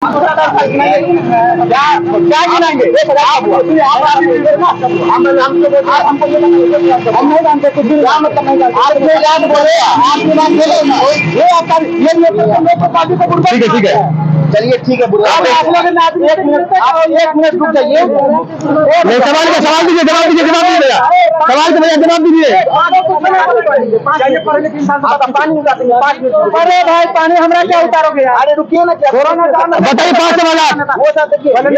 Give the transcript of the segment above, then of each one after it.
क्या गिनाएंगे? हम नहीं जानते कुछ भी। मतलब नहीं जानते। आप ये याद बोले, आपके नाम बोले ना, ये आपका ये पार्टी को। ठीक है, ठीक है, चलिए ठीक है। आप लोग एक मिनट रुक जाइए। सवाल का जवाब दीजिए, जवाब दीजिए, जवाब दीजिए, सवाल का जवाब दीजिए। पानी उतारेंगे 5 मिनट। अरे भाई पानी हमारा क्या उतारोगे? अरे रुकिए ना, क्या बताइए 5 सवाल। वो सब देखिए, अगर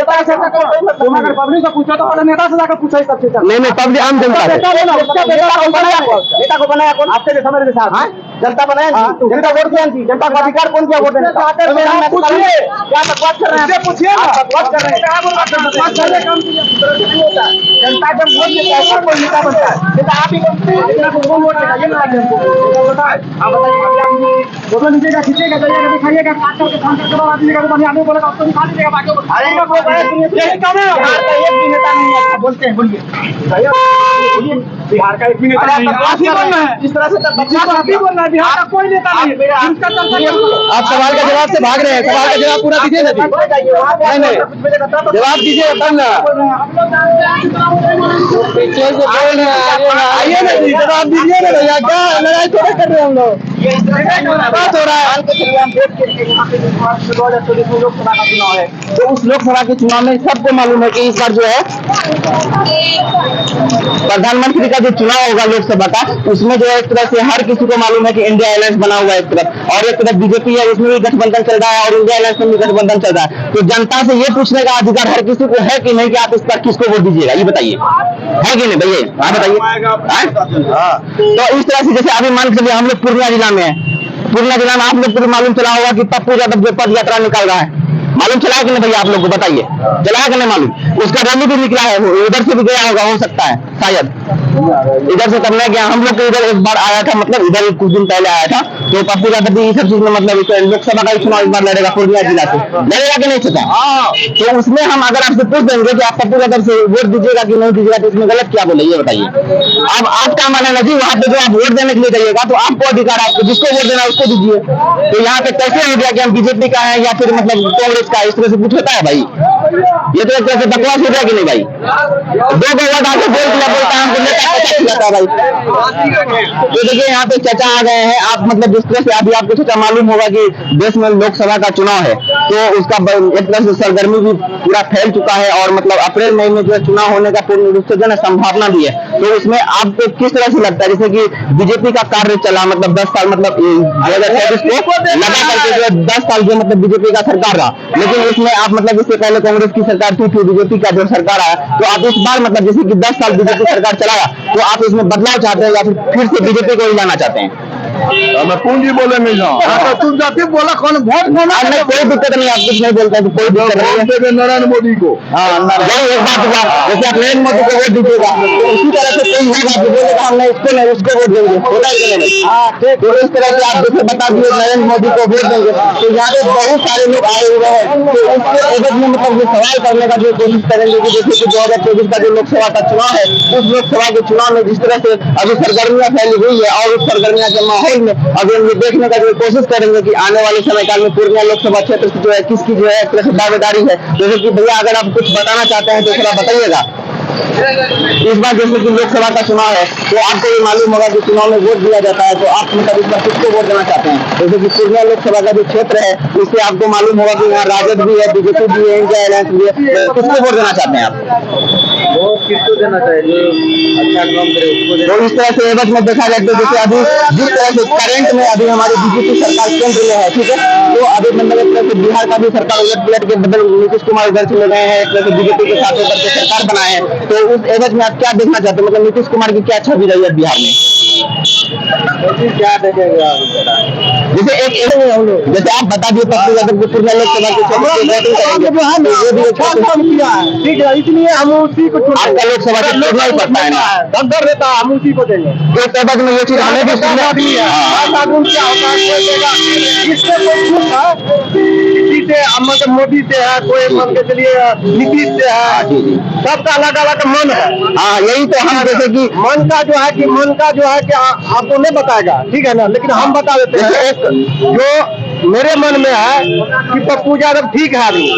पब्लिक से पूछो तो नेता से जाकर पूछो। सबसे नहीं, पब्लिक आम जनता नेता को बनाया कौन? आपके जैसा मेरे साथ जनता बनाया। जनता वोट दिया, जनता का अधिकार कौन किया? वोट देने का। क्या बकवास कर रहे हैं? पूछिए, बकवास कर रहे हैं। जनता जब वोट देता है कोई नेता बनता है। नेता आप ही को वोट देगा। ये फोटो लीजिएगा, खींचेगा, जाइएगा, दिखाइएगा, काट करके फोन करके बता दीजिएगा। तो बढ़िया आदमी बोलेगा उसको दिखा दीजिएगा। बाकी एक भी नेता नहीं है। बोलते हैं, बोलिए। बिहार का एक भी नेता नहीं है। इस तरह से बोलना है। बिहार का कोई नेता नहीं है। आप सवाल का जवाब से भाग रहे हैं। सवाल का जवाब पूरा दीजिए ना। नहीं, जवाब दीजिए तब ना। पीछे से बोल रहे हैं, आइए ना जी, जवाब दीजिए ना भैया। क्या लड़ाई थोड़ा कर रहे हैं हम लोग? बात हो रहा है। 2024 में लोकसभा का चुनाव है। तो उस लोकसभा के चुनाव में सबको मालूम है कि इस बार जो है प्रधानमंत्री का जो चुनाव होगा लोकसभा का, उसमें जो है एक तरह से हर किसी को मालूम है कि इंडिया अलायंस बना हुआ है एक तरफ, और एक तरफ बीजेपी है, उसमें भी गठबंधन चल रहा है, और इंडिया अलायंस में भी गठबंधन चल रहा है। तो जनता से ये पूछने का अधिकार हर किसी को है कि नहीं कि आप इस पर किसको वोट दीजिएगा? ये बताइए, है कि नहीं भैया? आप बताइए। तो इस तरह से जैसे अभी मान के चलिए हम लोग पूर्णिया जिला में है। पूर्णिया जिला में आप लोग को मालूम चला होगा कि पप्पू यादव जो पद यात्रा निकाल रहा है। मालूम चला है कि नहीं भैया? आप लोग को बताइए, चला है कि नहीं मालूम? उसका रैली भी निकला है, उधर से भी गया होगा, हो सकता है शायद इधर से करने गया। हम लोग को इधर एक बार आया था, मतलब इधर कुछ दिन पहले आया था। तो पप्पू यादव भी सब चीज में मतलब लोकसभा का चुनाव इस बार लड़ेगा पूर्णिया जिला से, लड़ेगा कि नहीं चाचा? तो उसमें हम अगर आपसे पूछ देंगे कि आप पप्पू यादव से वोट दीजिएगा कि नहीं दीजिएगा, तो इसमें गलत क्या बोले? ये बताइए। अब आपका मानना जी, वहाँ पे जो आप वोट देने के लिए जाइएगा तो आपको अधिकार, आपको जिसको वोट देना उसको दीजिए। तो यहाँ पे कैसे हो गया कि हम बीजेपी का है या फिर मतलब कांग्रेस का? इस तरह से कुछ होता है भाई? ये तो एक तरह से बकवास हो गया कि नहीं भाई? 2 वर्ड आगे बोल दिया, बोलता है हमको नेता पता चलाता है भाई। तो देखिए यहाँ पे चचा आ गए हैं। आप मतलब जिस तरह से अभी आपको चचा मालूम होगा कि देश में लोकसभा का चुनाव है, तो उसका एक तरह से सरगर्मी भी पूरा फैल चुका है, और मतलब अप्रैल मई में जो है चुनाव होने का पूर्ण रूप से जो है संभावना भी है। तो उसमें आपको किस तरह से लगता है, जैसे कि बीजेपी का कार्य चला मतलब 10 साल, मतलब 2024 को लगा करके जो 10 साल जो मतलब बीजेपी का सरकार रहा, लेकिन इसमें आप मतलब इससे पहले कांग्रेस की सरकार थी, फिर बीजेपी का जो सरकार आया, तो आप इस बार मतलब जैसे कि 10 साल बीजेपी सरकार चलाया, तो आप इसमें बदलाव चाहते हैं या फिर से बीजेपी को ही लाना चाहते हैं? मैं पूंजी बोले नहीं जाऊँ। तुम जाते बोला कौन वोट देना? कोई दिक्कत नहीं, आप कुछ नहीं बोलते तो कोई दिक्कत नहीं है। नरेंद्र मोदी को एक बात, जैसे आप नरेंद्र मोदी को वोट दीजिएगा, तो उसी तरह से कोई होगा जो बोलेगा हम नहीं इसको नहीं उसको वोट देंगे, होता है कि नहीं? तो इस तरह से आप जैसे बता दिए नरेंद्र मोदी को वोट देंगे, तो यहाँ पे बहुत सारे लोग आए हुए हैं। तो उसके एवज में मतलब ये सवाल करने का जो कोशिश करेंगे कि जैसे कि 2024 का जो लोकसभा का चुनाव है, उस लोकसभा के चुनाव में जिस तरह से अभी सरगर्मियां फैली हुई है, और उस सरगर्मियां के माहौल में अभी हम ये देखने का जो कोशिश करेंगे कि आने वाले समय काल में पूर्णिया लोकसभा क्षेत्र से जो है किसकी जो है एक तरह से दावेदारी है। जैसे कि भैया अगर आप कुछ बताना चाहते हैं तो थोड़ा बताइएगा। इस बार जैसे कि लोकसभा का चुनाव है, तो आपको ये मालूम होगा कि चुनाव में वोट दिया जाता है, तो आप मतलब इस बार किसको वोट देना चाहते हैं? जैसे कि पूर्णिया लोकसभा का जो क्षेत्र है, इससे आपको मालूम होगा कि यहाँ राजद भी है, बीजेपी भी है, इंडिया अलायंस भी है। किसको वोट देना चाहते हैं आप? वोट किसको देना चाहिए? अच्छा काम करे उसको। तो इस तरह से एवज में देखा जाए तो जैसे अभी जिस तरह से करंट में अभी हमारी बीजेपी सरकार केंद्र में है, ठीक है, तो अभी मतलब एक तरह से बिहार का भी सरकार उलट पलट के बदल नीतीश कुमार उधर चले गए हैं, एक तरह से बीजेपी के साथ होकर के सरकार बनाए हैं। तो उस एवज में आप क्या देखना चाहते हैं? मतलब नीतीश कुमार की क्या छवि रही है बिहार में? क्या देखेंगे जैसे जैसे आप बता दिए पप्पू यादव को पूर्णिया लोकसभा के ठीक है, इसलिए हम उसी को आपका लोकसभा चुनाव ही पड़ता है ना, दर देता है, हम उसी को देंगे। इस एवज में ये चीज हमें भी सुनना भी है। मतलब मोदी से है, कोई मान के चलिए नीतीश से है, सबका अलग अलग मन है। हाँ, यही तो हम जैसे कि मन का जो है कि आपको नहीं बताएगा, ठीक है ना, लेकिन हम बता देते हैं। जो मेरे मन में है कि पप्पू यादव ठीक है आदमी।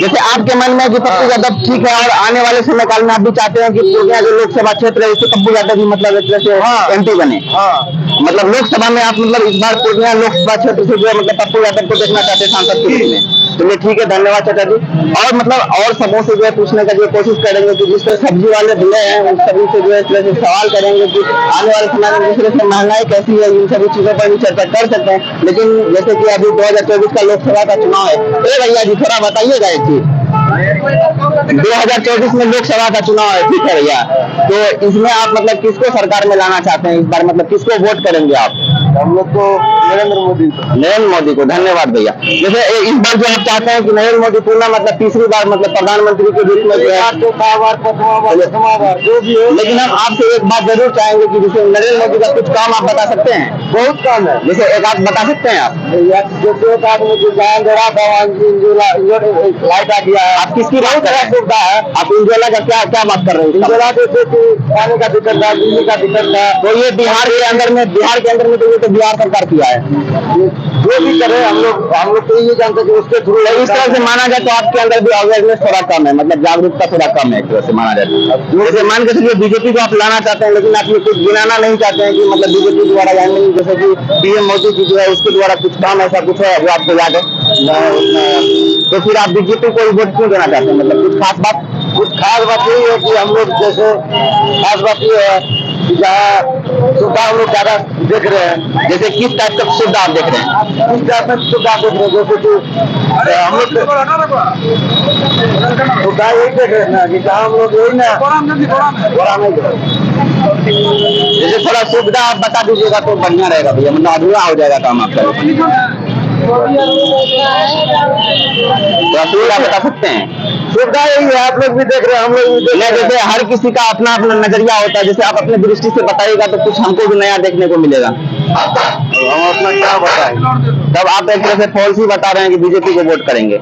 जैसे आपके मन में कि पप्पू यादव ठीक है और आने वाले समय काल में आप भी चाहते हैं कि पूर्णिया जो लोकसभा क्षेत्र है उससे पप्पू यादव भी मतलब एक तरह से एमपी बने। मतलब लोकसभा में आप मतलब इस बार पूर्णिया लोकसभा क्षेत्र से जो है मतलब पप्पू यादव को देखना चाहते हैं सांसद के रूप में। चलिए ठीक है, धन्यवाद चाचा जी। और मतलब और सबों से जो है पूछने का जो कोशिश करेंगे कि जिस तरह सब्जी वाले भैया हैं उन सभी से जो है इस तरह से सवाल करेंगे कि आने वाले समय में दूसरे से महंगाई कैसी है, इन सभी चीजों पर भी चर्चा कर सकते हैं। लेकिन जैसे कि अभी 2024 का लोकसभा का चुनाव है, भैया जी थोड़ा बताइएगा एक चीज। 2024 में लोकसभा का चुनाव है, ठीक है भैया, तो इसमें आप मतलब किसको सरकार में लाना चाहते हैं इस बार, मतलब किसको वोट करेंगे आप? हम लोग को नरेंद्र मोदी को। धन्यवाद भैया। जैसे इस बार जो आप चाहते हैं कि नरेंद्र मोदी पूर्ण मतलब तीसरी बार मतलब प्रधानमंत्री के रूप में जो है, जो भी हो, लेकिन हम आपसे एक बात जरूर चाहेंगे कि जैसे नरेंद्र मोदी का कुछ काम आप बता सकते हैं? बहुत कम है। जैसे एक आप बता सकते हैं आप? लाइट आ गया है। आप किसकी बात कर रहे हैं? सुविधा है। आप उज्ज्वला का क्या क्या बात कर रहे हैं? इंदिरा जैसे कि पानी का दिक्कत है, बिजली का दिक्कत है। तो ये बिहार के अंदर में तो ये तो बिहार सरकार किया है। जो भी करे हम लोग तो ये जानते हैं कि उसके थ्रू तो इस तरह से माना जाए तो आपके अंदर भी अवेयरनेस थोड़ा कम है, मतलब जागरूकता थोड़ा कम है एक तरह से माना जाए तो। जैसे मान के चलिए बीजेपी को आप लाना चाहते हैं लेकिन आप ये कुछ गिनाना नहीं चाहते हैं कि मतलब बीजेपी द्वारा यानी जैसे कि पीएम मोदी जी जो है उसके द्वारा कुछ काम ऐसा कुछ है जो आपको याद है, तो फिर आप बीजेपी को वोट क्यों देना चाहते हैं? मतलब कुछ खास बात यही है कि हम लोग जैसे खास बात ये है कि जहाँ सुविधा हम लोग ज्यादा देख रहे हैं। जैसे किस टाइप का सुविधा आप देख रहे हैं? इस टाइप में सुविधा देख रहे हैं जैसे कि हम लोग सुविधा यही देख रहे हैं ना कि जहाँ हम लोग यही ना बोरा नहीं दे। जैसे थोड़ा सुविधा आप बता दीजिएगा तो बढ़िया रहेगा भैया, मतलब अधूरा हो जाएगा काम आपका। तो सुविधा बता सकते हैं? सुविधा यही है, आप लोग भी देख रहे हैं, हम लोग भी देख रहे हैं। जैसे हर किसी का अपना अपना नजरिया होता है, जैसे आप अपने दृष्टि से बताइएगा तो कुछ हमको भी नया देखने को मिलेगा। हम अपना क्या बताएं? तब आप एक तरह से फॉल्स ही बता रहे हैं कि बीजेपी को वोट करेंगे।